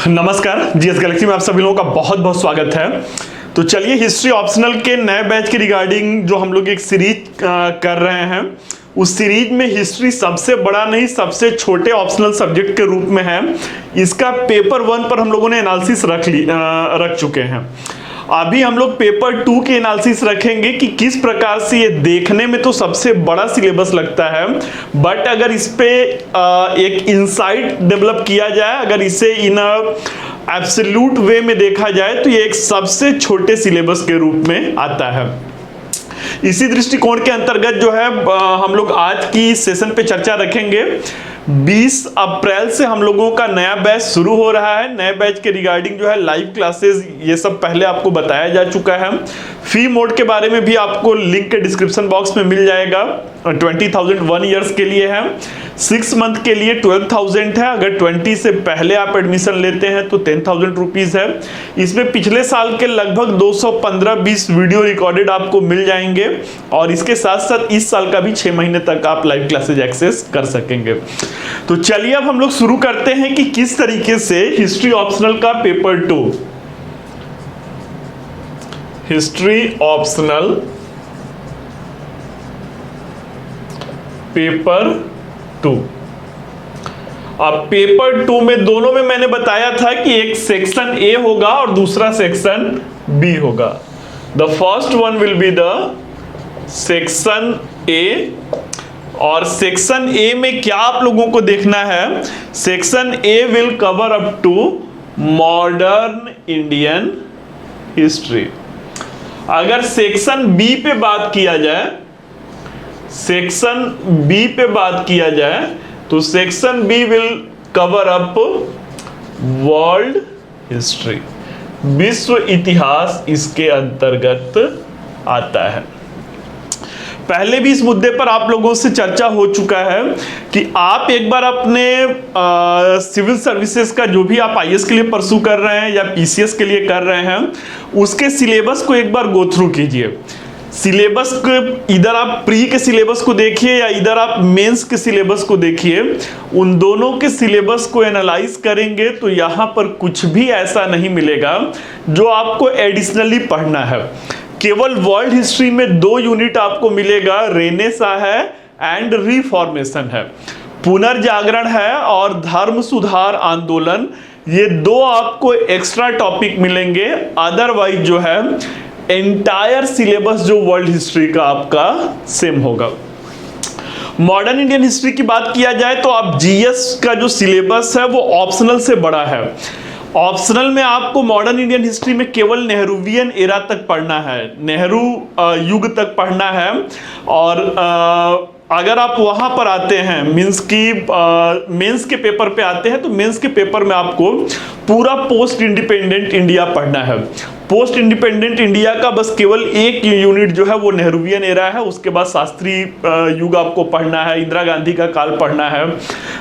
नमस्कार, GS Galaxy में आप सभी लोगों का बहुत बहुत स्वागत है। तो चलिए, हिस्ट्री ऑप्शनल के नए बैच के रिगार्डिंग जो हम लोग एक सीरीज कर रहे हैं, उस सीरीज में हिस्ट्री सबसे बड़ा नहीं, सबसे छोटे ऑप्शनल सब्जेक्ट के रूप में है। इसका पेपर 1 पर हम लोगों ने एनालिसिस रख चुके हैं। अभी हम लोग पेपर 2 के एनालिसिस रखेंगे कि किस प्रकार से ये देखने में तो सबसे बड़ा सिलेबस लगता है, बट अगर इस पे एक इंसाइट डेवलप किया जाए, अगर इसे इन एब्सोल्यूट वे में देखा जाए तो ये एक सबसे छोटे सिलेबस के रूप में आता है। इसी दृष्टिकोण के अंतर्गत जो है हम लोग आज की सेशन पे चर्चा रखेंगे। 20 अप्रैल से हम लोगों का नया बैच शुरू हो रहा है। नए बैच के रिगार्डिंग जो है लाइव क्लासेस, ये सब पहले आपको बताया जा चुका है। फी मोड के बारे में भी आपको लिंक के डिस्क्रिप्शन बॉक्स में मिल जाएगा। 20,000 1 ईयर्स के लिए है, 6 मंथ के लिए 12,000 है। अगर 20 से पहले आप एडमिशन लेते हैं तो 10,000 रुपीज है। इसमें पिछले साल के लगभग 215-20 वीडियो रिकॉर्डेड आपको मिल जाएंगे और इसके साथ साथ इस साल का भी 6 महीने तक आप लाइव क्लासेज एक्सेस कर सकेंगे। तो चलिए अब हम लोग शुरू करते हैं कि किस तरीके से हिस्ट्री ऑप्शनल का पेपर 2, हिस्ट्री ऑप्शनल पेपर 2। अब पेपर 2 में दोनों में मैंने बताया था कि एक सेक्शन ए होगा और दूसरा सेक्शन बी होगा। The first one will be the section A. और सेक्शन ए में क्या आप लोगों को देखना है? Section A will cover up to modern Indian history. अगर सेक्शन बी पे बात किया जाए, सेक्शन बी पे बात किया जाए तो section B will cover up world history, विश्व इतिहास इसके अंतर्गत आता है। पहले भी इस मुद्दे पर आप लोगों से चर्चा हो चुका है कि आप एक बार अपने सिविल सर्विसेज का जो भी आप आईएएस के लिए परसू कर रहे हैं या पीसीएस के लिए कर रहे हैं, उसके सिलेबस को एक बार गो थ्रू कीजिए। सिलेबस को इधर आप प्री के सिलेबस को देखिए या इधर आप मेंस के सिलेबस को देखिए। उन दोनों के सिलेबस को एनालाइज करेंगे तो यहाँ पर कुछ भी ऐसा नहीं मिलेगा जो आपको एडिशनली पढ़ना है। केवल वर्ल्ड हिस्ट्री में 2 यूनिट आपको मिलेगा, रेनेसा है एंड रिफॉर्मेशन है, पुनर्जागरण है और धर्म सुधार आंदोलन। ये 2 आपको एक्स्ट्रा टॉपिक मिलेंगे। अदरवाइज जो है एंटायर सिलेबस जो वर्ल्ड हिस्ट्री का आपका सेम होगा। मॉडर्न इंडियन हिस्ट्री की बात किया जाए तो आप जीएस का जो सिलेबस है वो ऑप्शनल से बड़ा है। ऑप्शनल में आपको मॉडर्न इंडियन हिस्ट्री में केवल नेहरूवियन एरा तक पढ़ना है, नेहरू युग तक पढ़ना है। और अगर आप वहां पर आते हैं मेंस के पेपर पे आते हैं तो मेंस के पेपर में आपको पूरा पोस्ट इंडिपेंडेंट इंडिया पढ़ना है। पोस्ट इंडिपेंडेंट इंडिया का बस केवल एक यूनिट जो है वो नेहरूवियन एरा है। उसके बाद शास्त्री युग आपको पढ़ना है, इंदिरा गांधी का काल पढ़ना है,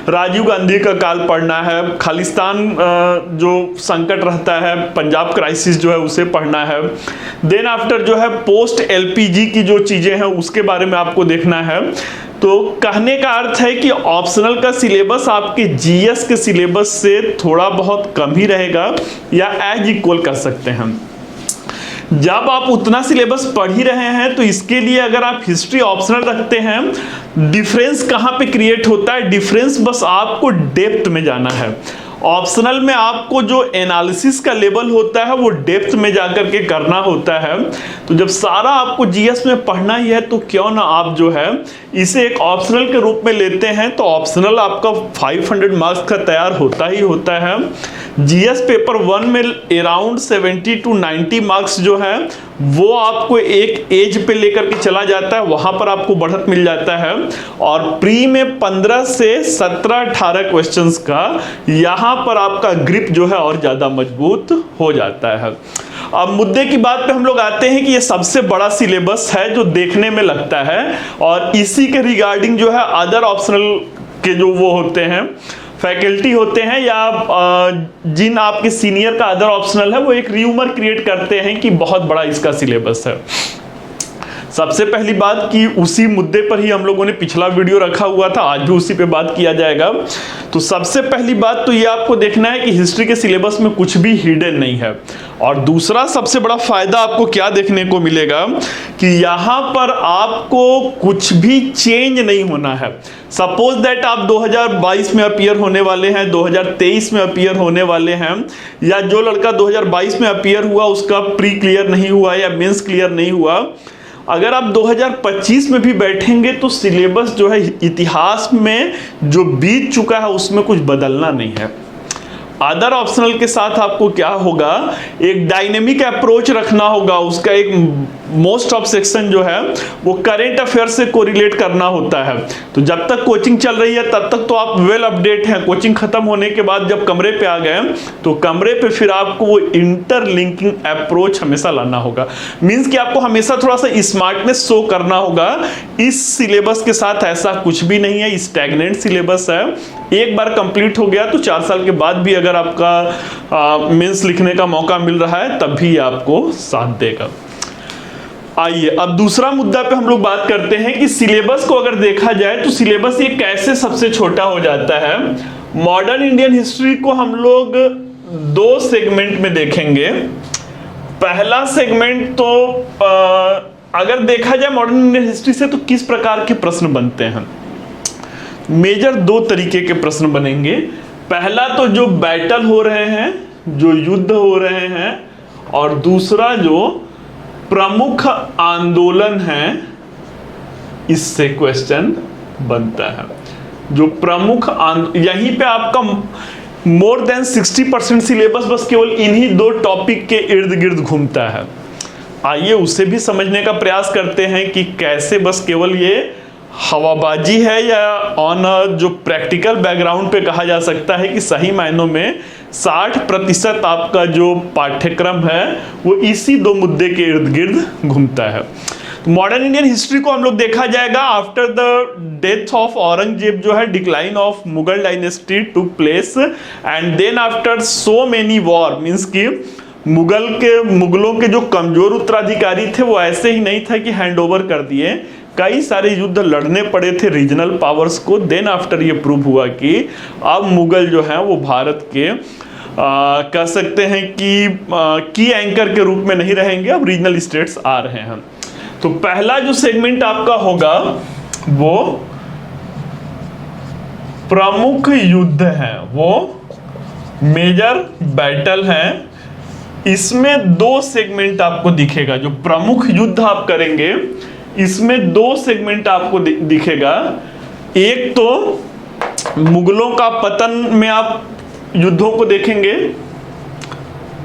राजीव गांधी का काल पढ़ना है, खालिस्तान जो संकट रहता है, पंजाब क्राइसिस जो है उसे पढ़ना है। देन आफ्टर जो है पोस्ट एलपीजी की जो चीजें हैं उसके बारे में आपको देखना है। तो कहने का अर्थ है कि ऑप्शनल का सिलेबस आपके जीएस के सिलेबस से थोड़ा बहुत कम ही रहेगा या एज इक्वल कर सकते हैं। जब आप उतना सिलेबस पढ़ ही रहे हैं तो इसके लिए अगर आप हिस्ट्री ऑप्शनल रखते हैं, डिफरेंस कहां पे क्रिएट होता है? डिफरेंस बस आपको डेप्थ में जाना है। ऑप्शनल में आपको जो एनालिसिस का लेवल होता है वो डेप्थ में जाकर के करना होता है। तो जब सारा आपको जीएस में पढ़ना ही है तो क्यों ना आप जो है इसे एक ऑप्शनल के रूप में लेते हैं। तो ऑप्शनल आपका 500 मार्क्स का तैयार होता ही होता है। जीएस पेपर 1 में अराउंड 70 to 90 मार्क्स जो है वो आपको एक एज पे लेकर के चला जाता है, वहां पर आपको बढ़त मिल जाता है। और प्री में 15 से 17-18 क्वेश्चंस का यहां पर आपका ग्रिप जो है और ज्यादा मजबूत हो जाता है। अब मुद्दे की बात पे हम लोग आते हैं कि ये सबसे बड़ा सिलेबस है जो देखने में लगता है और इसी के रिगार्डिंग जो है अदर ऑप्शनल के जो वो होते हैं फैकल्टी होते हैं या जिन आपके सीनियर का अदर ऑप्शनल है वो एक र्यूमर क्रिएट करते हैं कि बहुत बड़ा इसका सिलेबस है। सबसे पहली बात कि उसी मुद्दे पर ही हम लोगों ने पिछला वीडियो रखा हुआ था, आज भी उसी पे बात किया जाएगा। तो सबसे पहली बात तो ये आपको देखना है कि हिस्ट्री के सिलेबस में कुछ भी हिडन नहीं है। और दूसरा सबसे बड़ा फायदा आपको क्या देखने को मिलेगा कि यहां पर आपको कुछ भी चेंज नहीं होना है। सपोज दैट आप 2022 में अपीयर होने वाले हैं, 2023 में अपीयर होने वाले हैं, या जो लड़का 2022 में अपीयर हुआ उसका प्री क्लियर नहीं हुआ या मेंस क्लियर नहीं हुआ, अगर आप 2025 में भी बैठेंगे तो सिलेबस जो है इतिहास में जो बीत चुका है उसमें कुछ बदलना नहीं है। अदर ऑप्शनल के साथ आपको क्या होगा, एक डायनेमिक अप्रोच रखना होगा। उसका एक मोस्ट ऑफ सेक्शन जो है वो करेंट अफेयर से कोरिलेट करना होता है। तो जब तक कोचिंग चल रही है तब तक तो आप वेल अपडेट हैं। कोचिंग खत्म होने के बाद जब कमरे पे आ गए तो कमरे पे फिर आपको वो इंटरलिंकिंग अप्रोच हमेशा लाना होगा। मींस कि आपको हमेशा थोड़ा सा स्मार्टनेस शो करना होगा। इस सिलेबस के साथ ऐसा कुछ भी नहीं है, स्टैग्नेंट सिलेबस है। एक बार कंप्लीट हो गया तो 4 साल के बाद भी अगर आपका मेंस लिखने का मौका मिल रहा है तब भी आपको साथ देगा। आइए अब दूसरा मुद्दा पे हम लोग बात करते हैं कि सिलेबस को अगर देखा जाए तो सिलेबस ये कैसे सबसे छोटा हो जाता है। मॉडर्न इंडियन हिस्ट्री को हम लोग 2 सेगमेंट में देखेंगे। पहला सेगमेंट तो अगर देखा जाए मॉडर्न इंडियन हिस्ट्री से तो किस प्रकार के प्रश्न बनते हैं, मेजर 2 तरीके के प्रश्न बनेंगे। पहला तो जो बैटल हो रहे हैं, जो युद्ध हो रहे हैं, और दूसरा जो प्रमुख आंदोलन है इससे क्वेश्चन बनता है। जो प्रमुख यहीं पे आपका मोर देन 60% सिलेबस बस केवल इन्हीं 2 टॉपिक के इर्द गिर्द घूमता है। आइए उसे भी समझने का प्रयास करते हैं कि कैसे बस केवल ये हवाबाजी है या ऑन जो प्रैक्टिकल बैकग्राउंड पे कहा जा सकता है कि सही मायनों में 60% आपका जो पाठ्यक्रम है वो इसी 2 मुद्दे के इर्द गिर्द घूमता है। मॉडर्न इंडियन हिस्ट्री को हम लोग देखा जाएगा after the death of Aurangzeb जो है decline of Mughal dynasty took place and then after so many war, means कि मुगलों के जो कमजोर उत्तराधिकारी थे वो ऐसे ही नहीं था कि हैंड ओवर कर दिए, कई सारे युद्ध लड़ने पड़े थे रीजनल पावर्स को। देन आफ्टर ये प्रूव हुआ कि अब मुगल जो है वो भारत के कह सकते हैं कि की एंकर के रूप में नहीं रहेंगे, अब रीजनल स्टेट्स आ रहे हैं। तो पहला जो सेगमेंट आपका होगा वो प्रमुख युद्ध है, वो मेजर बैटल है। इसमें 2 सेगमेंट आपको दिखेगा। जो प्रमुख युद्ध आप करेंगे इसमें 2 सेगमेंट आपको दिखेगा। एक तो मुगलों का पतन में आप युद्धों को देखेंगे,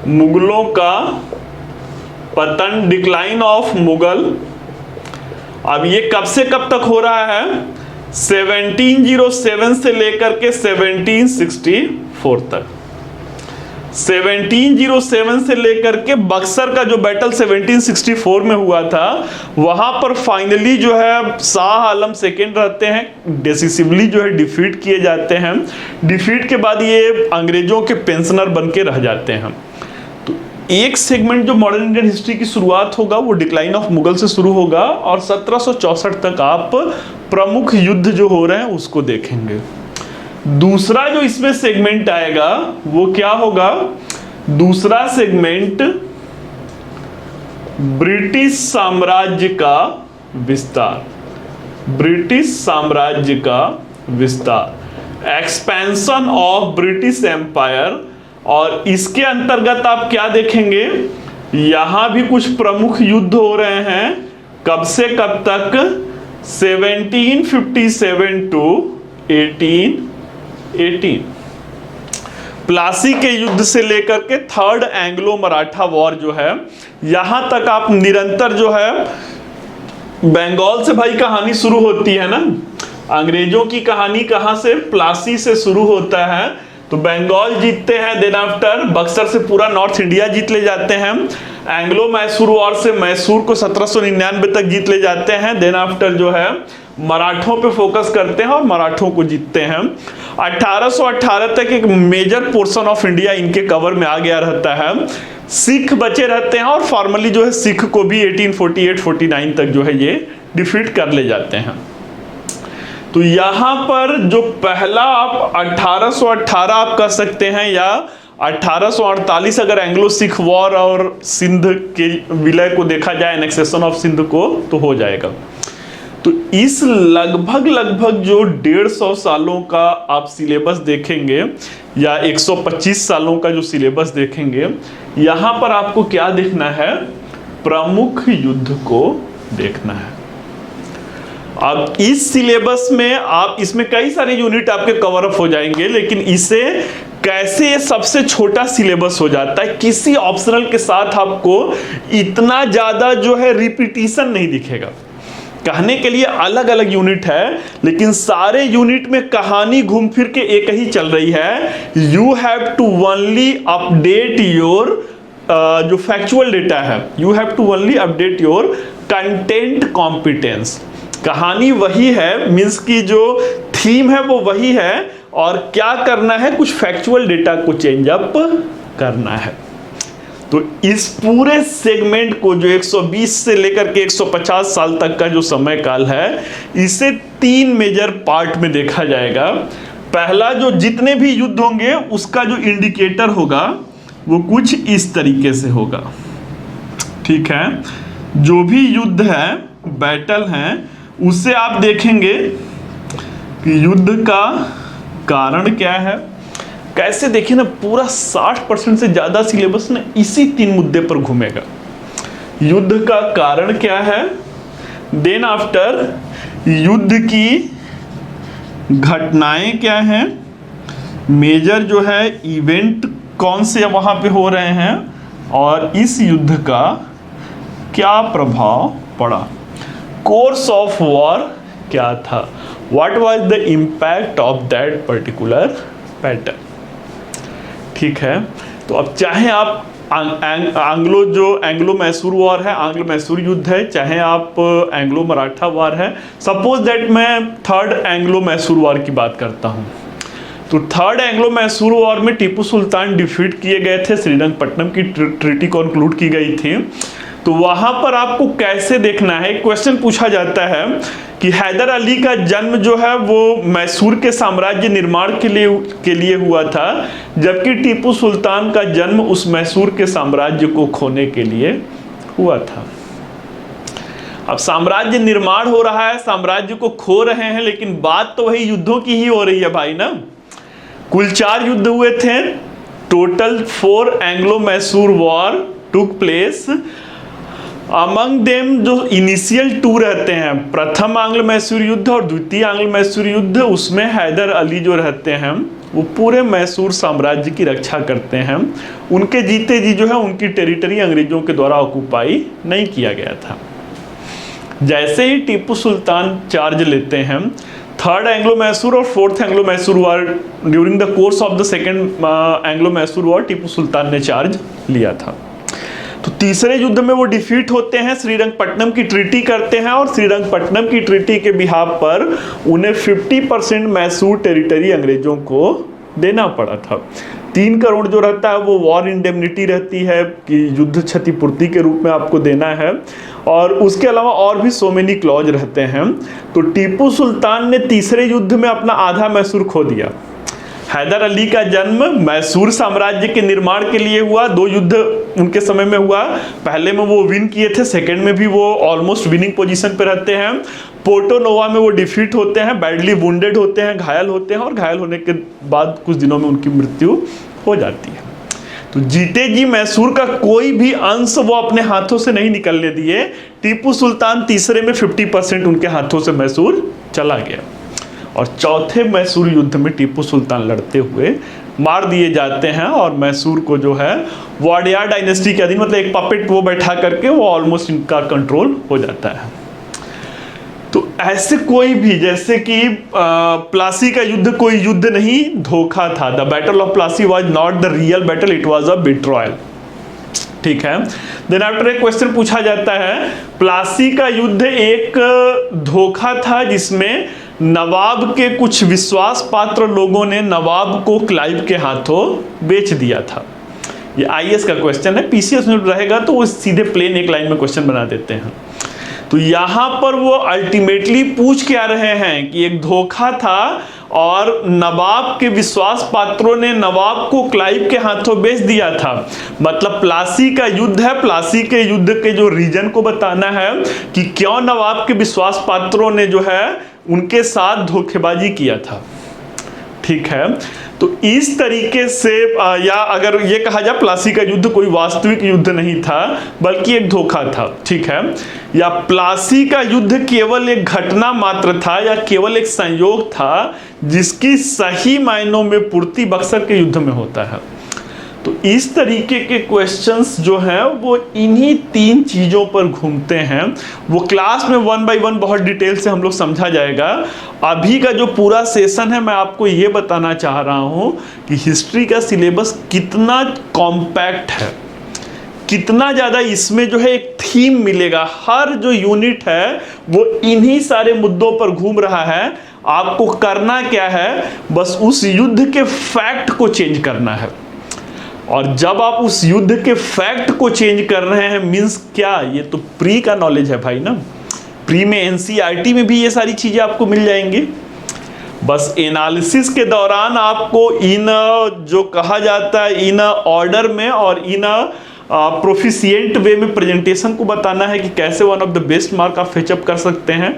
मुगलों का पतन, डिक्लाइन ऑफ मुगल। अब ये कब से कब तक हो रहा है, 1707 से लेकर के 1764 तक। 1707 से लेकर के बक्सर का जो बैटल 1764 में हुआ था वहां पर फाइनली जो है शाह आलम सेकेंड रहते हैं, डिसिसिवली जो है डिफीट किए जाते हैं। डिफीट के बाद ये अंग्रेजों के पेंशनर बन के रह जाते हैं। तो एक सेगमेंट जो मॉडर्न इंडियन हिस्ट्री की शुरुआत होगा वो डिक्लाइन ऑफ मुगल से शुरू होगा और 1764 तक आप प्रमुख युद्ध जो हो रहे हैं उसको देखेंगे। दूसरा जो इसमें सेगमेंट आएगा वो क्या होगा, दूसरा सेगमेंट ब्रिटिश साम्राज्य का विस्तार, ब्रिटिश साम्राज्य का विस्तार, एक्सपेंशन ऑफ ब्रिटिश एम्पायर। और इसके अंतर्गत आप क्या देखेंगे, यहां भी कुछ प्रमुख युद्ध हो रहे हैं। कब से कब तक, 1757 टू 1818। प्लासी के युद्ध से लेकर के थर्ड एंग्लो मराठा वॉर जो है, यहां तक आप निरंतर जो है बंगाल से भाई कहानी शुरू होती है ना, अंग्रेजों की कहानी कहां से, प्लासी से शुरू होता है। तो बंगाल जीतते हैं, देन आफ्टर बक्सर से पूरा नॉर्थ इंडिया जीत ले जाते हैं। एंग्लो मैसूर वॉर से मैसूर को 1799 तक जीत ले जाते हैं। देन आफ्टर जो है मराठों पे फोकस करते हैं और मराठों को जीतते हैं। 1818 तक एक मेजर पोर्शन ऑफ इंडिया इनके कवर में आ गया रहता है। सिख बचे रहते हैं और फॉर्मली जो है सिख को भी 1848-49 तक जो है ये डिफीट कर ले जाते हैं। तो यहां पर जो पहला आप 1818 आप कह सकते हैं या 1848 अगर एंग्लो सिख वॉर और सिंध के विलय को देखा जाए, एनेक्सेशन ऑफ सिंध को, तो हो जाएगा। तो इस लगभग जो 150 सालों का आप सिलेबस देखेंगे या 125 सालों का जो सिलेबस देखेंगे, यहां पर आपको क्या देखना है, प्रमुख युद्ध को देखना है। अब इस सिलेबस में आप इसमें कई सारे यूनिट आपके कवर अप हो जाएंगे, लेकिन इसे कैसे सबसे छोटा सिलेबस हो जाता है, किसी ऑप्शनल के साथ आपको इतना ज्यादा जो है रिपीटिशन नहीं दिखेगा। कहने के लिए अलग अलग यूनिट है, लेकिन सारे यूनिट में कहानी घूम फिर के एक ही चल रही है, you have to only update your जो फैक्चुअल डेटा है, you have to only update your content competence. कहानी वही है, मीन्स की जो थीम है वो वही है, और क्या करना है, कुछ फैक्चुअल डेटा को चेंज अप करना है। तो इस पूरे सेगमेंट को जो 120 से लेकर के 150 साल तक का जो समय काल है, इसे 3 मेजर पार्ट में देखा जाएगा। पहला, जो जितने भी युद्ध होंगे उसका जो इंडिकेटर होगा वो कुछ इस तरीके से होगा, ठीक है। जो भी युद्ध है, बैटल है, उससे आप देखेंगे कि युद्ध का कारण क्या है। कैसे, देखिए ना, पूरा 60% से ज्यादा सिलेबस ना इसी 3 मुद्दे पर घूमेगा। युद्ध का कारण क्या है, देन आफ्टर युद्ध की घटनाएं क्या हैं, मेजर जो है इवेंट कौन से वहां पे हो रहे हैं, और इस युद्ध का क्या प्रभाव पड़ा, कोर्स ऑफ वॉर क्या था, what was the impact of that particular battle, ठीक है। तो अब चाहे आप एंग्लो मैसूर वॉर है, आंग्ल मैसूर युद्ध है, चाहे आप एंग्लो मराठा वॉर है, सपोज दैट मैं थर्ड एंग्लो मैसूर वॉर की बात करता हूं, तो थर्ड एंग्लो मैसूर वॉर में टीपू सुल्तान डिफीट किए गए थे, श्रीरंगपट्टनम की ट्रीटी कंक्लूड की गई थी। तो वहां पर आपको कैसे देखना है, क्वेश्चन पूछा जाता है कि हैदर अली का जन्म जो है वो मैसूर के साम्राज्य निर्माण के लिए हुआ था, जबकि टीपू सुल्तान का जन्म उस मैसूर के साम्राज्य को खोने के लिए हुआ था। अब साम्राज्य निर्माण हो रहा है, साम्राज्य को खो रहे हैं, लेकिन बात तो वही युद्धों की ही हो रही है भाई ना। कुल 4 युद्ध हुए थे, total 4 Anglo Mysore war took place. Among them जो इनिशियल 2 रहते हैं, प्रथम आंग्ल मैसूर युद्ध और द्वितीय आंग्ल मैसूर युद्ध, उसमें हैदर अली जो रहते हैं वो पूरे मैसूर साम्राज्य की रक्षा करते हैं। उनके जीते जी जो है उनकी टेरिटरी अंग्रेजों के द्वारा ऑक्युपाई नहीं किया गया था। जैसे ही टीपू सुल्तान चार्ज लेते हैं, थर्ड एंग्लो मैसूर और fourth Anglo Mysore war, during the course of the second Anglo Mysore war Tipu Sultan ने चार्ज लिया था। तो तीसरे युद्ध में वो डिफीट होते हैं, श्रीरंगपट्टनम की ट्रीटी करते हैं, और श्रीरंगपट्टनम की ट्रीटी के बिहाफ पर उन्हें 50% मैसूर टेरिटरी अंग्रेजों को देना पड़ा था। 3 करोड़ जो रहता है वो वॉर इंडेमनिटी रहती है कि युद्ध क्षतिपूर्ति के रूप में आपको देना है, और उसके अलावा और भी सो मेनी क्लॉज रहते हैं। तो टीपू सुल्तान ने तीसरे युद्ध में अपना आधा मैसूर खो दिया। हैदर अली का जन्म मैसूर साम्राज्य के निर्माण के लिए हुआ, 2 युद्ध उनके समय में हुआ, पहले में वो विन किए थे, सेकंड में भी वो ऑलमोस्ट विनिंग पोजीशन पे रहते हैं। पोर्टो नोवा में वो डिफीट होते हैं, बैडली वुंडेड होते हैं, घायल होते हैं, और घायल होने के बाद कुछ दिनों में उनकी मृत्यु हो जाती है। तो जीते जी मैसूर का कोई भी अंश वो अपने हाथों से नहीं निकलने दिए। टीपू सुल्तान तीसरे में 50% उनके हाथों से मैसूर चला गया, और चौथे मैसूर युद्ध में टीपू सुल्तान लड़ते हुए मार दिए जाते हैं, और मैसूर को जो है वाडियार डायनेस्टी के अधीन, मतलब एक पपेट वो बैठा करके वो ऑलमोस्ट इनका कंट्रोल हो जाता है। तो ऐसे कोई भी, जैसे कि प्लासी का युद्ध कोई युद्ध नहीं, धोखा था। The battle of Plassey was not the real battle, it was a betrayal. ठीक है। देन आफ्टर एक क्वेश्चन पूछा जाता है, प्लासी का युद्ध एक धोखा था जिसमें नवाब के कुछ विश्वास पात्र लोगों ने नवाब को क्लाइव के हाथों बेच दिया था। ये आईएएस का क्वेश्चन है, पीसीएस में रहेगा तो वो सीधे प्लेन एक लाइन में क्वेश्चन बना देते हैं। तो यहां पर वो अल्टीमेटली पूछ क्या रहे हैं कि एक धोखा था और नवाब के विश्वास पात्रों ने नवाब को क्लाइव के हाथों बेच दिया था। मतलब प्लासी का युद्ध है, प्लासी के युद्ध के जो रीजन को बताना है कि क्यों नवाब के विश्वास पात्रों ने जो है उनके साथ धोखेबाजी किया था। ठीक है, तो इस तरीके से या अगर ये कहा जाए प्लासी का युद्ध कोई वास्तविक युद्ध नहीं था बल्कि एक धोखा था। ठीक है, या प्लासी का युद्ध केवल एक घटना मात्र था या केवल एक संयोग था जिसकी सही मायनों में पूर्ति बक्सर के युद्ध में होता है। तो इस तरीके के क्वेश्चंस जो हैं वो इन्हीं तीन चीजों पर घूमते हैं। वो क्लास में 1 बाय 1 बहुत डिटेल से हम लोग समझा जाएगा। अभी का जो पूरा सेशन है मैं आपको ये बताना चाह रहा हूं कि हिस्ट्री का सिलेबस कितना कॉम्पैक्ट है, कितना ज्यादा इसमें जो है एक थीम मिलेगा। हर जो यूनिट है वो इन्हीं सारे मुद्दों पर घूम रहा है। आपको करना क्या है, बस उस युद्ध के फैक्ट को चेंज करना है। और जब आप उस युद्ध के फैक्ट को चेंज कर रहे हैं मींस क्या, ये तो प्री का नॉलेज है भाई ना। प्री में एनसीईआरटी में भी ये सारी चीजें आपको मिल जाएंगी। बस एनालिसिस के दौरान आपको इन जो कहा जाता है इन ऑर्डर में और इन प्रोफिशिएंट वे में प्रेजेंटेशन को बताना है कि कैसे one of the best mark आप फेचअप कर सकते हैं।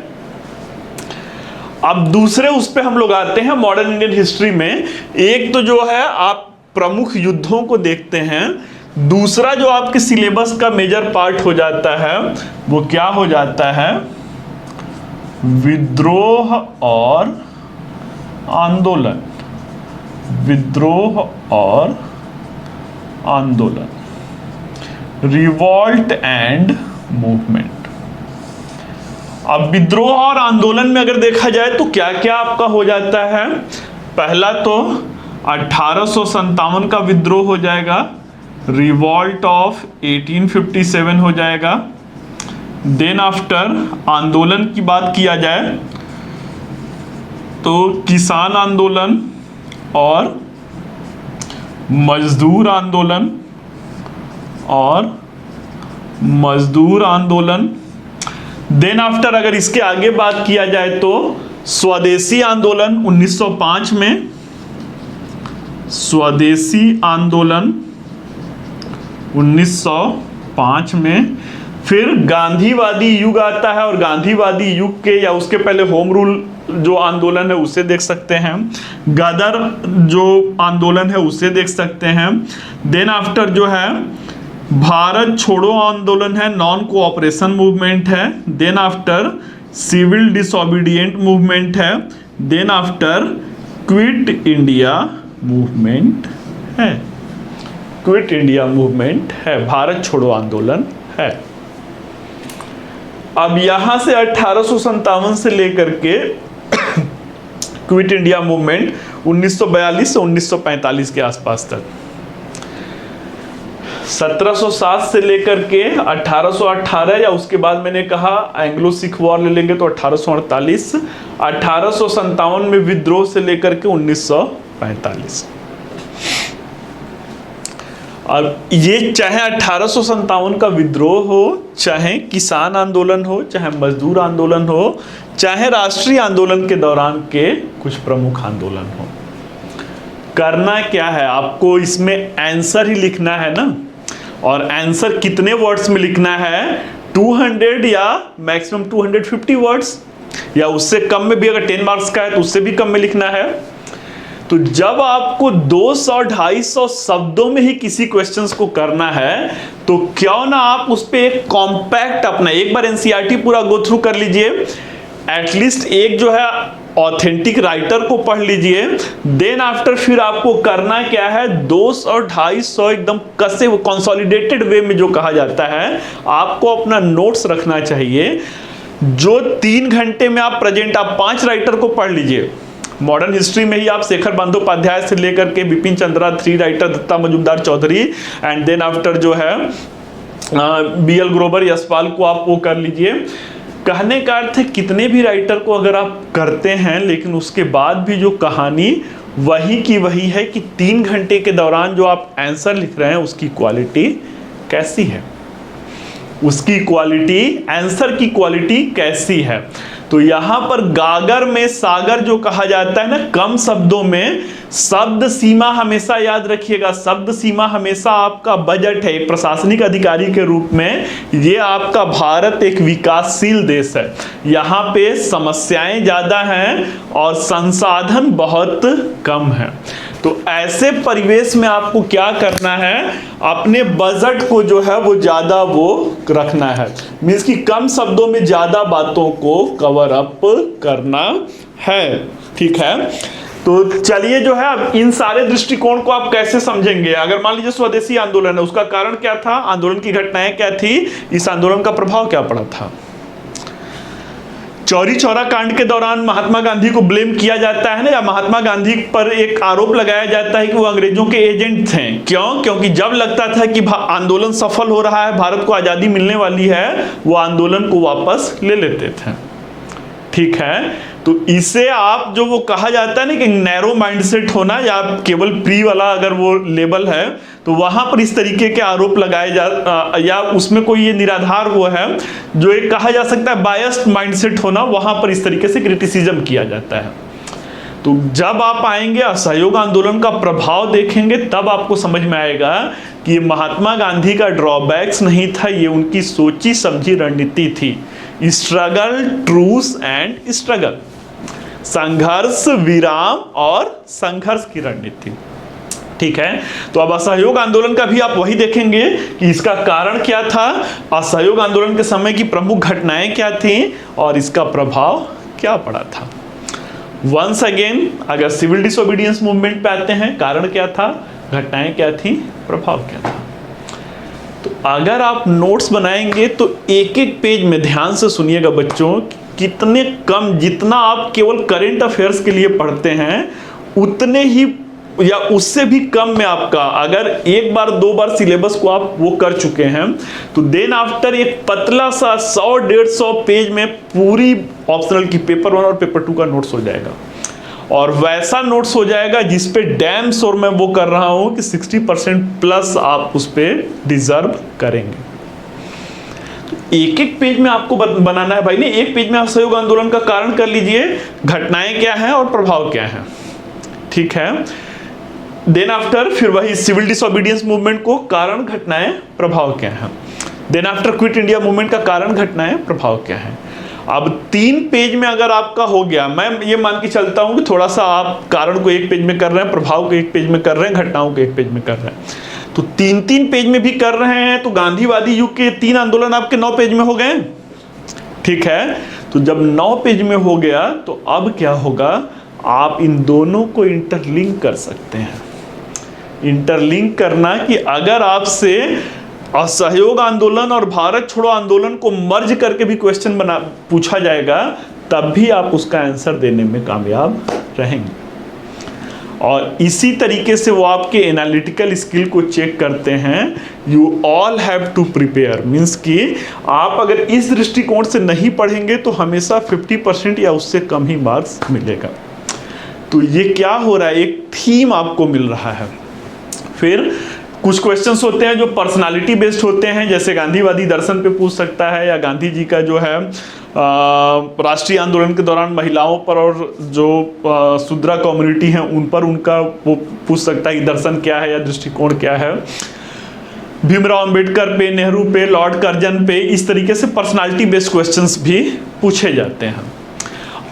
अब दूसरे उस पे हम लोग आते हैं मॉडर्न इंडियन हिस्ट्री में। एक तो जो है आप प्रमुख युद्धों को देखते हैं, दूसरा जो आपके सिलेबस का मेजर पार्ट हो जाता है वो क्या हो जाता है, विद्रोह और आंदोलन। विद्रोह और आंदोलन, रिवॉल्ट एंड मूवमेंट। अब विद्रोह और आंदोलन में अगर देखा जाए तो क्या क्या आपका हो जाता है, पहला तो 1857 का विद्रोह हो जाएगा, रिवॉल्ट ऑफ 1857 हो जाएगा। देन आफ्टर आंदोलन की बात किया जाए तो किसान आंदोलन और मजदूर आंदोलन देन आफ्टर अगर इसके आगे बात किया जाए तो स्वदेशी आंदोलन 1905 में, स्वदेशी आंदोलन 1905 में। फिर गांधीवादी युग आता है और गांधीवादी युग के या उसके पहले होम रूल जो आंदोलन है उसे देख सकते हैं, गदर जो आंदोलन है उसे देख सकते हैं। देन आफ्टर जो है भारत छोड़ो आंदोलन है, नॉन कोऑपरेशन मूवमेंट है। Then after civil disobedient movement है। Then after quit India movement है, क्विट इंडिया मूवमेंट है, भारत छोड़ो आंदोलन है। अब यहां से 1857 से लेकर के क्विट इंडिया मूवमेंट 1942 से 1945 के आसपास तक, 1707 से लेकर के 1818 या उसके बाद मैंने कहा एंग्लो सिख वॉर ले लेंगे तो 1848, 1857 में विद्रोह से लेकर के 1945। और ये चाहे 1857 का विद्रोह हो, चाहे किसान आंदोलन हो, चाहे मजदूर आंदोलन हो, चाहे राष्ट्रीय आंदोलन के दौरान के कुछ प्रमुख आंदोलन हो, करना क्या है आपको, इसमें आंसर ही लिखना है ना। और आंसर कितने वर्ड्स में लिखना है, 200 या मैक्सिमम 250 वर्ड्स, या उससे कम में भी, अगर 10 मार्क्स का है तो उससे भी कम में लिखना है। तो जब आपको 200-250 शब्दों में ही किसी क्वेश्चंस को करना है तो क्यों ना आप उस पे एक कॉम्पैक्ट अपना, एक बार एनसीईआरटी पूरा गो थ्रू कर लीजिए, एटलीस्ट एक जो है ऑथेंटिक राइटर को पढ़ लीजिए। देन आफ्टर फिर आपको करना क्या है, 200-250 एकदम कसे कंसोलिडेटेड वे में जो कहा जाता है, आपको अपना नोट्स रखना चाहिए। जो 3 घंटे में आप प्रेजेंट, आप 5 राइटर को पढ़ लीजिए। मॉडर्न हिस्ट्री में ही आप शेखर बंदोपाध्याय से लेकर के Bipin Chandra, 3 writer, Datta Majumdar Chaudhuri, and then after जो है BL ग्रोवर, यशपाल को आप वो कर लीजिए। कहने का अर्थ है कितने भी राइटर को अगर आप करते हैं लेकिन उसके बाद भी जो कहानी वही की वही है कि 3 घंटे के दौरान जो आप आंसर लिख रहे हैं उसकी क्वालिटी कैसी है, उसकी क्वालिटी, आंसर की क्वालिटी कैसी है। तो यहां पर गागर में सागर जो कहा जाता है ना, कम शब्दों में, शब्द सीमा हमेशा याद रखिएगा, शब्द सीमा हमेशा आपका बजट है। एक प्रशासनिक अधिकारी के रूप में ये आपका भारत एक विकासशील देश है, यहाँ पे समस्याएं ज्यादा हैं और संसाधन बहुत कम है। तो ऐसे परिवेश में आपको क्या करना है, अपने बजट को जो है वो ज्यादा वो रखना है, मीन्स कि कम शब्दों में ज्यादा बातों को कवर अप करना है। ठीक है, तो चलिए जो है अब इन सारे दृष्टिकोण को आप कैसे समझेंगे। अगर मान लीजिए स्वदेशी आंदोलन है, उसका कारण क्या था, आंदोलन की घटनाएं क्या थी, इस आंदोलन का प्रभाव क्या पड़ा था। चौरी चौरा कांड के दौरान महात्मा गांधी को ब्लेम किया जाता है ना, या महात्मा गांधी पर एक आरोप लगाया जाता है कि वो अंग्रेजों के एजेंट थे। क्यों? क्योंकि जब लगता था कि आंदोलन सफल हो रहा है, भारत को आजादी मिलने वाली है, वो आंदोलन को वापस ले लेते थे। ठीक है, तो इसे आप जो वो कहा जाता है ना कि नैरो माइंडसेट होना, या केवल प्री वाला अगर वो लेबल है तो वहां पर इस तरीके के आरोप लगाए या उसमें कोई ये निराधार वो है जो एक कहा जा सकता है बायस्ड माइंडसेट होना, वहां पर इस तरीके से क्रिटिसिज्म किया जाता है। तो जब आप आएंगे असहयोग आंदोलन का प्रभाव देखेंगे तब आपको समझ में आएगा कि ये महात्मा गांधी का ड्रॉबैक्स नहीं था, ये उनकी सोची समझी रणनीति थी। स्ट्रगल, ट्रूस एंड स्ट्रगल, संघर्ष, विराम और संघर्ष की रणनीति। ठीक है, तो अब असहयोग आंदोलन का भी आप वही देखेंगे कि इसका कारण क्या था, असहयोग आंदोलन के समय की प्रमुख घटनाएं क्या थी और इसका प्रभाव क्या पड़ा था। वंस अगेन अगर सिविल डिसोबीडियंस मूवमेंट पे आते हैं, कारण क्या था, घटनाएं क्या थी, प्रभाव क्या था। तो अगर आप नोट्स बनाएंगे तो एक एक पेज में ध्यान से सुनिएगा बच्चों, कितने कम, जितना आप केवल करंट अफेयर्स के लिए पढ़ते हैं उतने ही या उससे भी कम में आपका, अगर एक बार 2 बार सिलेबस को आप वो कर चुके हैं तो देन आफ्टर एक पतला सा 100-150 पेज में पूरी ऑप्शनल की पेपर 1 और पेपर 2 का नोट्स हो जाएगा। और वैसा नोट्स हो जाएगा जिस पे डैम श्योर मैं वो कर रहा हूं कि 60% प्लस आप उस पे डिजर्व करेंगे। एक एक पेज में आपको बनाना है भाई, नहीं एक पेज में आप असहयोग आंदोलन का कारण कर लीजिए, घटनाएं क्या हैं और प्रभाव क्या है। ठीक है, देन आफ्टर फिर वही सिविल डिसोबीडियंस मूवमेंट को कारण, घटनाएं, प्रभाव क्या है। Then after quit India movement का कारण, घटनाएं, प्रभाव क्या है। अब 3 पेज में अगर आपका हो गया, मैं ये मान के चलता हूं कि थोड़ा सा आप कारण को एक पेज में कर रहे हैं, प्रभाव को एक पेज में कर रहे हैं, घटनाओं को एक पेज में कर रहे हैं, तो 3-3 पेज में भी कर रहे हैं, तो गांधीवादी युग के 3 आंदोलन आपके 9 पेज में हो गए। ठीक है, तो जब 9 पेज में हो गया तो अब क्या होगा, आप इन दोनों को इंटरलिंक कर सकते हैं। इंटरलिंक करना कि अगर आपसे असहयोग आंदोलन और भारत छोड़ो आंदोलन को मर्ज करके भी क्वेश्चन पूछा जाएगा तब भी आप उसका आंसर देने में कामयाब रहेंगे। और इसी तरीके से वो आपके एनालिटिकल स्किल को चेक करते हैं। You all have to prepare, means कि आप अगर इस दृष्टिकोण से नहीं पढ़ेंगे तो हमेशा 50% या उससे कम ही मार्क्स मिलेगा। तो ये क्या हो रहा है, एक थीम आपको मिल रहा है। फिर कुछ क्वेश्चंस होते हैं जो पर्सनालिटी बेस्ड होते हैं, जैसे गांधीवादी दर्शन पे पूछ सकता है, या गांधी जी का जो है राष्ट्रीय आंदोलन के दौरान महिलाओं पर और जो शूद्रा कम्युनिटी है उन पर उनका वो पूछ सकता है कि दर्शन क्या है या दृष्टिकोण क्या है। भीमराव अंबेडकर पे, नेहरू पे, लॉर्ड कर्जन पे, इस तरीके से पर्सनालिटी बेस्ड क्वेश्चंस भी पूछे जाते हैं।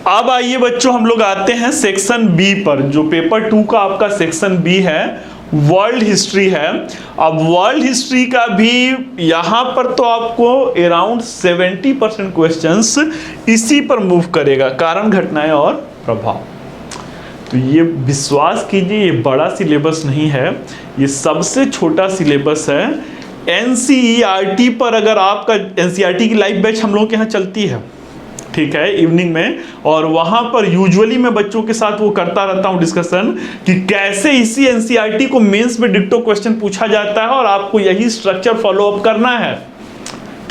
अब आइए बच्चों हम लोग आते हैं सेक्शन बी पर, जो पेपर 2 का आपका सेक्शन बी है, वर्ल्ड हिस्ट्री है। अब वर्ल्ड हिस्ट्री का भी यहां पर तो आपको अराउंड 70% क्वेश्चंस इसी पर मूव करेगा, कारण, घटनाएं और प्रभाव। तो ये विश्वास कीजिए ये बड़ा सिलेबस नहीं है, ये सबसे छोटा सिलेबस है। एनसीईआरटी पर अगर आपका एनसीईआरटी की लाइव बैच हम लोगों के यहाँ चलती है, ठीक है, इवनिंग में, और वहां पर यूजुअली मैं बच्चों के साथ वो करता रहता हूं डिस्कशन कि कैसे इसी एनसीईआरटी को मेंस में डिक्टो क्वेश्चन पूछा जाता है और आपको यही स्ट्रक्चर फॉलो अप करना है।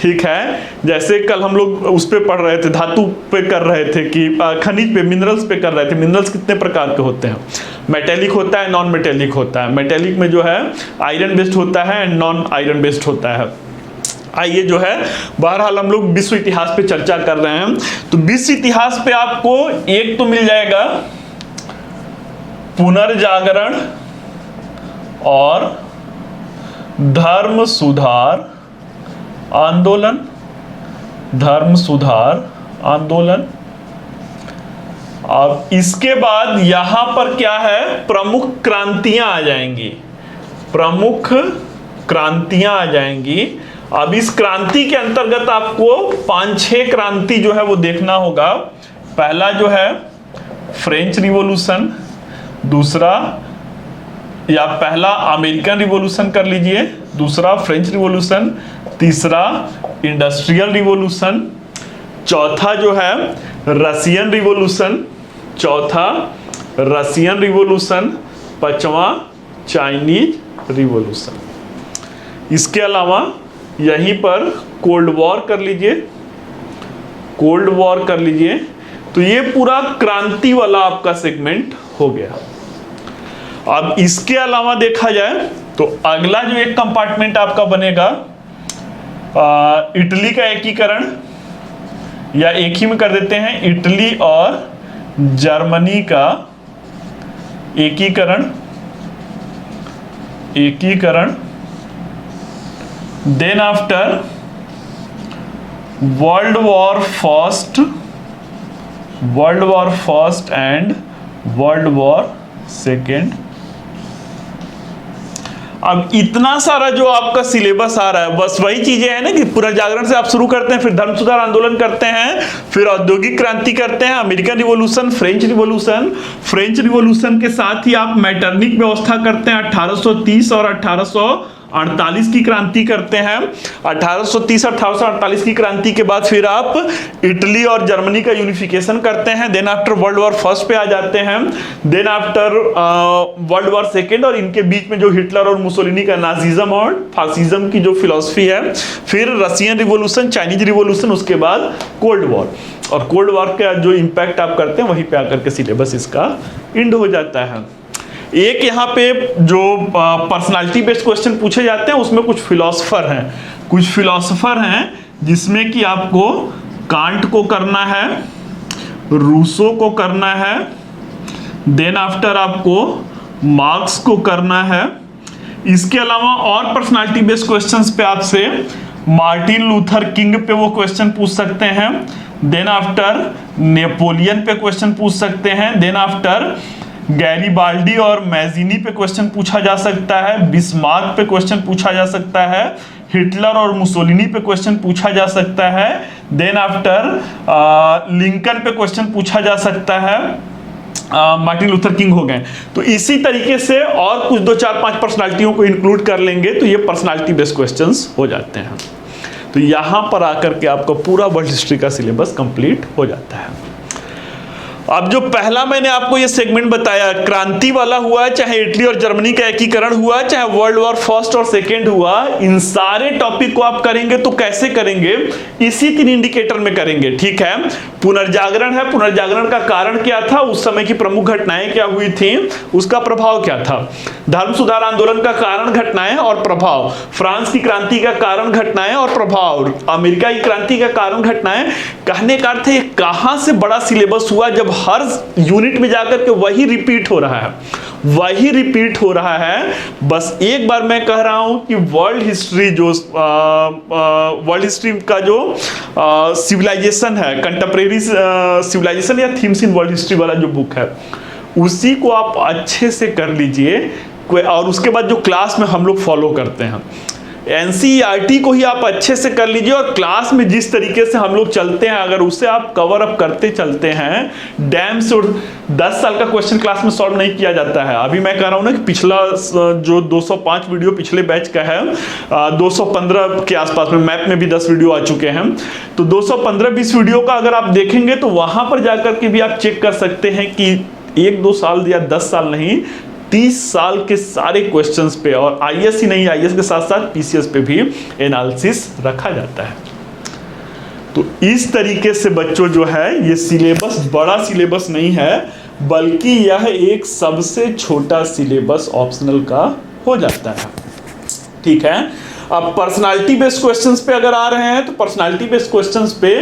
ठीक है। जैसे कल हम लोग उस पे पढ़ रहे थे, धातु पे कर रहे थे कि खनिज पे, मिनरल्स पे कर रहे थे। मिनरल्स कितने प्रकार के होते हैं? मेटेलिक होता है, नॉन मेटेलिक होता है। मेटेलिक में जो है आयरन बेस्ड होता है एंड नॉन आयरन बेस्ड होता है। आइए जो है बहरहाल हम लोग विश्व इतिहास पे चर्चा कर रहे हैं। तो विश्व इतिहास पे आपको एक तो मिल जाएगा पुनर्जागरण और धर्म सुधार आंदोलन। धर्म सुधार आंदोलन। अब इसके बाद यहां पर क्या है, प्रमुख क्रांतियां आ जाएंगी। प्रमुख क्रांतियां आ जाएंगी। अब इस क्रांति के अंतर्गत आपको 5-6 क्रांति जो है वो देखना होगा। पहला जो है फ्रेंच रिवॉल्यूशन, दूसरा या पहला अमेरिकन रिवॉल्यूशन कर लीजिए, दूसरा फ्रेंच रिवॉल्यूशन, तीसरा इंडस्ट्रियल रिवॉल्यूशन, चौथा जो है रशियन रिवॉल्यूशन, चौथा रशियन रिवॉल्यूशन, पांचवा चाइनीज रिवॉल्यूशन। इसके अलावा यहीं पर कोल्ड वॉर कर लीजिए, कोल्ड वॉर कर लीजिए। तो ये पूरा क्रांति वाला आपका सेगमेंट हो गया। अब इसके अलावा देखा जाए तो अगला जो एक कंपार्टमेंट आपका बनेगा इटली का एकीकरण, या एक ही में कर देते हैं इटली और जर्मनी का एकीकरण। एकीकरण। Then after world war first, world war first and world war second. अब इतना सारा जो आपका सिलेबस आ रहा है, बस वही चीजें हैं ना कि पुनर्जागरण से आप शुरू करते हैं, फिर धर्म सुधार आंदोलन करते हैं, फिर औद्योगिक क्रांति करते हैं, American revolution, French revolution. French revolution के साथ ही आप मैटरनिक व्यवस्था करते हैं, 1830 और 1848 की क्रांति करते हैं। 1830 1848 की क्रांति के बाद फिर आप इटली और जर्मनी का यूनिफिकेशन करते हैं। Then after world war first पे आ जाते हैं। Then after world war second, और इनके बीच में जो हिटलर और मुसोलिनी का नाजिज्म और फासिज्म की जो फिलॉसफी है, फिर रशियन रिवॉल्यूशन, चाइनीज रिवॉल्यूशन, उसके बाद कोल्ड वॉर। और कोल्ड वॉर का जो इंपैक्ट आप करते हैं वहीं पे आकर के सिलेबस इसका एंड हो जाता है। एक यहाँ पे जो पर्सनालिटी बेस्ड क्वेश्चन पूछे जाते हैं उसमें कुछ फिलोसोफर हैं, कुछ फिलोसोफर हैं जिसमें कि आपको कांट को करना है, रूसो को करना है, देन आफ्टर आपको मार्क्स को करना है। इसके अलावा और पर्सनालिटी बेस्ड क्वेश्चंस पे आपसे मार्टिन लूथर किंग पे वो क्वेश्चन पूछ सकते हैं। देन आफ्टर नेपोलियन पे क्वेश्चन पूछ सकते हैं। देन आफ्टर गैरीबाल्डी और मैजिनी पे क्वेश्चन पूछा जा सकता है। बिस्मार्क पे क्वेश्चन पूछा जा सकता है। हिटलर और मुसोलिनी पे क्वेश्चन पूछा जा सकता है। देन आफ्टर लिंकन पे क्वेश्चन पूछा जा सकता है। मार्टिन लूथर किंग हो गए। तो इसी तरीके से और कुछ 2-4-5 पर्सनालिटियों को इंक्लूड कर लेंगे तो ये पर्सनालिटी बेस्ड क्वेश्चंस हो जाते हैं। तो यहां पर आकर के आपका पूरा वर्ल्ड हिस्ट्री का सिलेबस कंप्लीट हो जाता है। अब जो पहला मैंने आपको ये सेगमेंट बताया, क्रांति वाला हुआ, चाहे इटली और जर्मनी का एकीकरण हुआ, चाहे वर्ल्ड वॉर फर्स्ट और सेकेंड हुआ, इन सारे टॉपिक को आप करेंगे तो कैसे करेंगे? इसी 3 इंडिकेटर में करेंगे। ठीक है, पुनर्जागरण है, पुनर्जागरण का कारण क्या था, उस समय की प्रमुख घटनाएं क्या हुई थी, उसका प्रभाव क्या था। धर्म सुधार आंदोलन का कारण घटनाएं और प्रभाव, फ्रांस की क्रांति का कारण घटनाएं और प्रभाव, अमेरिका की क्रांति का कारण घटनाएं। कहने का अर्थ है कहां से बड़ा सिलेबस हुआ, जब हर यूनिट में जाकर के वही रिपीट हो रहा है, वही रिपीट हो रहा है। बस एक बार मैं कह रहा हूं कि वर्ल्ड हिस्ट्री जो वर्ल्ड हिस्ट्री का जो सिविलाइजेशन है, कंटेम्परेरी सिविलाइजेशन या थीम्स इन वर्ल्ड हिस्ट्री वाला जो बुक है, उसी को आप अच्छे से कर लीजिए। और उसके बाद जो क्लास में हम लोग फॉलो करते हैं एनसीईआरटी को ही आप अच्छे से कर लीजिए। और क्लास में जिस तरीके से हम लोग चलते हैं, अगर उसे आप कवर अप करते चलते हैं, डैम से 10 साल का क्वेश्चन क्लास में सॉल्व नहीं किया जाता है। अभी मैं कह रहा हूं ना कि पिछला जो 205 वीडियो पिछले बैच का है, 215 के आसपास में, मैप में भी 10 वीडियो आ चुके हैं, तो 215-20 वीडियो का अगर आप देखेंगे तो वहां पर जाकर के भी आप चेक कर सकते हैं कि 1-2 साल या 10 साल नहीं, 30 साल के सारे क्वेश्चंस पे, और आईएएस ही नहीं, आईएएस के साथ साथ पीसीएस पे भी एनालिसिस रखा जाता है। तो इस तरीके से बच्चों जो है ये सिलेबस बड़ा सिलेबस नहीं है, बल्कि यह एक सबसे छोटा सिलेबस ऑप्शनल का हो जाता है। ठीक है, अब पर्सनालिटी बेस्ड क्वेश्चंस पे अगर आ रहे हैं तो पर्सनालिटी बेस्ड क्वेश्चंस पे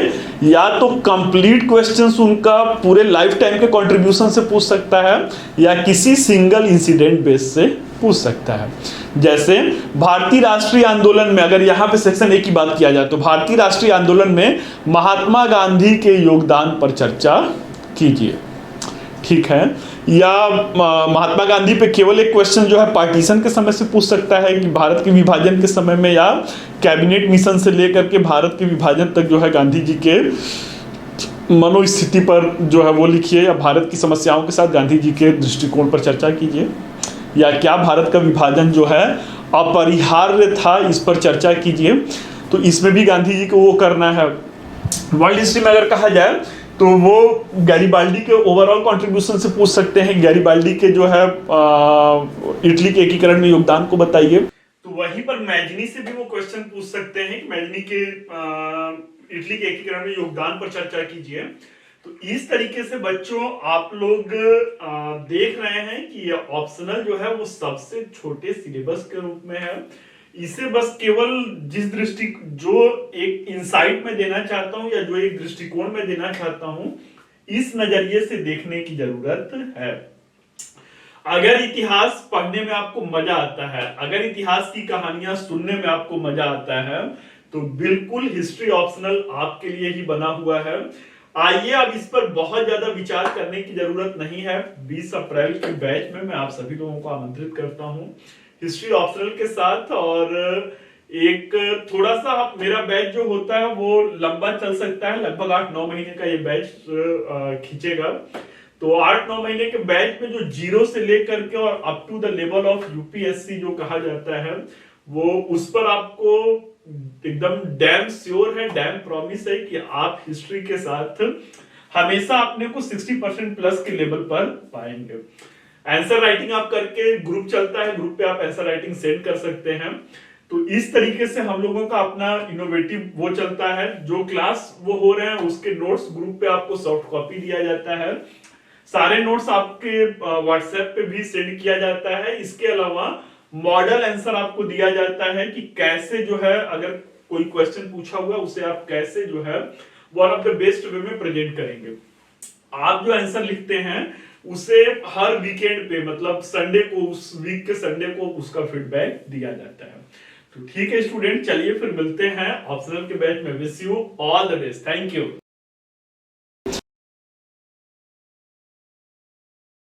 या तो कंप्लीट क्वेश्चंस उनका पूरे लाइफ टाइम के कंट्रीब्यूशन से पूछ सकता है या किसी सिंगल इंसिडेंट बेस से पूछ सकता है। जैसे भारतीय राष्ट्रीय आंदोलन में अगर यहाँ पे सेक्शन ए की बात किया जाए तो भारतीय राष्ट्रीय आंदोलन में महात्मा गांधी के योगदान पर चर्चा कीजिए। ठीक है, या महात्मा गांधी पे केवल एक क्वेश्चन जो है पार्टीशन के समय से पूछ सकता है कि भारत के विभाजन के समय में, या कैबिनेट मिशन से लेकर के भारत के विभाजन तक जो है गांधी जी के मनोस्थिति पर जो है वो लिखिए, या भारत की समस्याओं के साथ गांधी जी के दृष्टिकोण पर चर्चा कीजिए, या क्या भारत का विभाजन जो है अपरिहार्य था इस पर चर्चा कीजिए। तो इसमें भी गांधी जी को वो करना है। वर्ल्ड हिस्ट्री में अगर कहा जाए तो वो गैरिबाल्डी के ओवरऑल कंट्रीब्यूशन से पूछ सकते हैं, गैरिबाल्डी के जो है इटली के एकीकरण में योगदान को बताइए। तो वहीं पर मैजनी से भी वो क्वेश्चन पूछ सकते हैं कि मैजनी के इटली के एकीकरण में योगदान पर चर्चा कीजिए। तो इस तरीके से बच्चों आप लोग देख रहे हैं कि ये ऑप्शनल जो है वो सबसे छोटे सिलेबस के रूप में है। इसे बस केवल जिस दृष्टि जो एक इंसाइट में देना चाहता हूं या जो एक दृष्टिकोण में देना चाहता हूं, इस नजरिए से देखने की जरूरत है। अगर इतिहास पढ़ने में आपको मजा आता है, अगर इतिहास की कहानियां सुनने में आपको मजा आता है, तो बिल्कुल हिस्ट्री ऑप्शनल आपके लिए ही बना हुआ है। आइए, अब इस पर बहुत ज्यादा विचार करने की जरूरत नहीं है। 20 अप्रैल के बैच में मैं आप सभी लोगों को आमंत्रित करता हूं हिस्ट्री ऑप्शनल के साथ। और एक थोड़ा सा मेरा बैच जो होता है वो लंबा चल सकता है, लगभग 8-9 महीने का ये बैच खींचेगा। तो 8-9 महीने के बैच में जो 0 से लेकर के और up to the level of UPSC जो कहा जाता है, वो उस पर आपको एकदम डैम श्योर है, डैम प्रॉमिस है कि आप हिस्ट्री के साथ हमेशा अपने को 60% प्लस के लेवल पर पाएंगे। आंसर राइटिंग आप करके ग्रुप चलता है, ग्रुप पे आप आंसर राइटिंग सेंड कर सकते हैं। तो इस तरीके से हम लोगों का अपना इनोवेटिव वो चलता है। जो क्लास वो हो रहे हैं उसके नोट्स ग्रुप पे आपको सॉफ्ट कॉपी दिया जाता है, सारे नोट्स आपके व्हाट्सएप पे भी सेंड किया जाता है। इसके अलावा मॉडल आंसर आपको दिया जाता है कि कैसे जो है अगर कोई क्वेश्चन पूछा हुआ उसे आप कैसे जो है one of the best way में प्रेजेंट करेंगे। आप जो आंसर लिखते हैं उसे हर वीकेंड पे, मतलब संडे को, उस वीक के संडे को उसका फीडबैक दिया जाता है। तो ठीक है स्टूडेंट, चलिए फिर मिलते हैं ऑप्शनल के बैच में। Wish you all the best, thank you.